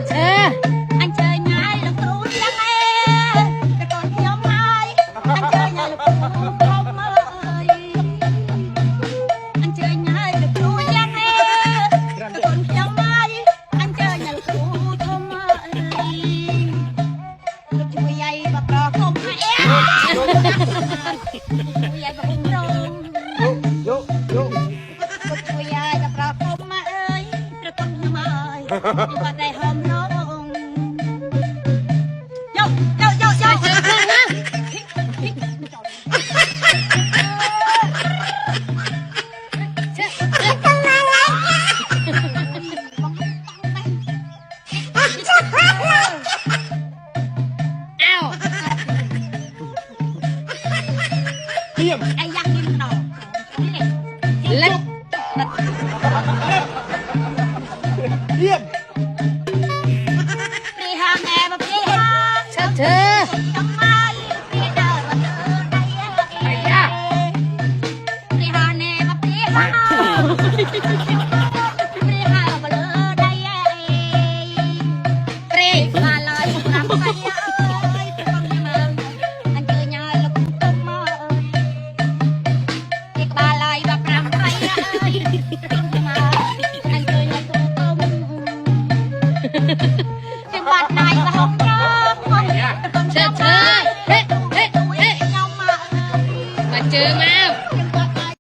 เธออันเจอไงลูกครูยังไงแต่ก่อนเที่ยวไงอันเจอไงลูกครูเขามาอันเจอไงลูกครูยังไงแต่ก่อนเที่ยวไงอันเจอไงลูกครูเขามาลูกช่วยใหญ่แบบรอคงให้ลูกช่วยใหญ่แบบคงรองลูกช่วยใหญ่แบบรอคงมาประกอบทำไมก็ได้หอมน้องโยโยโยโยไอ้ยักษ์นี่มันดอกเล็กเยี่ยมปีหางแอมาปีหางเธอทำไมปีเดินมาเดินได้ปีหางแอมาปีหางปีหางมาเลยได้ปีมาเลยรำไปฟังมาอันเจอญาลูกตุ้มมาเด็กบาลายแบบรำไปจังหวัดไหนก็ห้องน้ำเธอเฮ้มาเจอมา